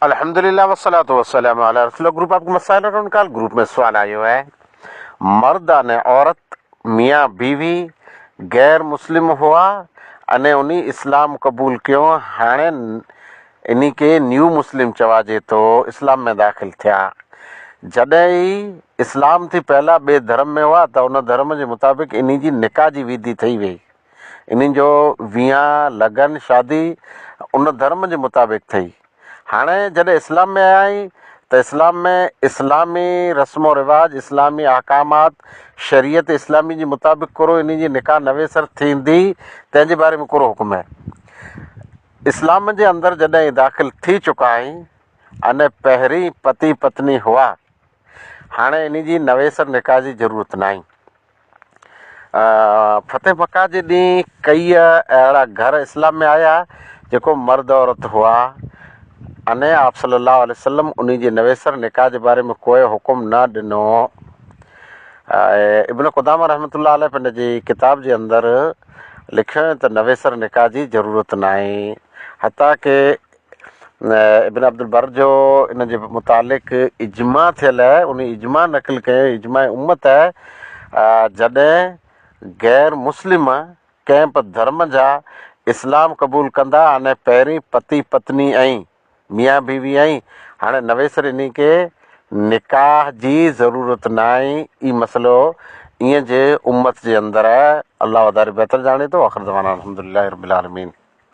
अल्हम्दुलिल्लाह वस्सलातु वस्सलामु अला रसूलिल्लाह। ग्रुप आपको मसाइल और उनका ग्रुप में सवाल आयो है। मर्द अने औरत मियाँ बीवी गैर मुस्लिम हुआ अने उन्हीं इस्लाम कबूल कियो, हाणे इन्हीं के न्यू मुस्लिम चवाजे तो इस्लाम में दाख़िल थिया। जॾहिं इस्लाम थी पहला ॿिए धर्म में हुआ त उन धर्म जे मुताबिक़ इन्हीं जी निकाह जी विधि ठही वई। इन्हीं जो विहां लगन शादी उन धर्म जे मुताबिक़ थी। हाणे जॾहिं इस्लाम में आया आहीं त इस्लाम में इस्लामी रस्म रिवाज, इस्लामी अहकामात, शरीयत इस्लामी जे मुताबिक़ करो इन्हीं जी निकाह नवेसर थींदी, तंहिंजे बारे में कहिड़ो हुकुम है। इस्लाम जे अंदरि जॾहिं दाख़िल थी चुका आहीं अने पहिरीं पति पत्नी हुआ, हाणे इन जी नवेसर निकाह जी ज़रूरत न आहे। फतेह मक्का जे ॾींहुं कई अहिड़ा घर इस्लाम में आया जेको मर्द औरत हुआ, अने आप सल्लल्लाहु अलैहि वसल्लम उन जी नवेसर निकाह जे बारे में कोई हुकुम न ॾिनो। इब्न क़ुदामा रहमतुल्लाह अलैह पंहिंजी जी किताब जे अंदरि लिखियो त नवेसर निकाह जी ज़रूरत न आहे। हता कि इब्न अब्दुल बर जो इन जे मुतालिक़ इजमा थियल है, उन इजमा नक़ल कयो, इजमा उम्मत है। जॾहिं गैर मुस्लिम कंहिं बि धर्म जा इस्लाम क़बूल कंदा अने पहिरीं पति पत्नी ऐं मियाँ बीवी आई, हाणे नवेसर इन्हीं के निकाह जी ज़रूरत न आहे। ई मसइलो ईअं जे उम्मत जे अंदरि आहे। अल्लाह वधारे बहितर ॼाणे थो। आख़िर ज़माना अल्हम्दुलिल्लाह रब्बिल आलमीन।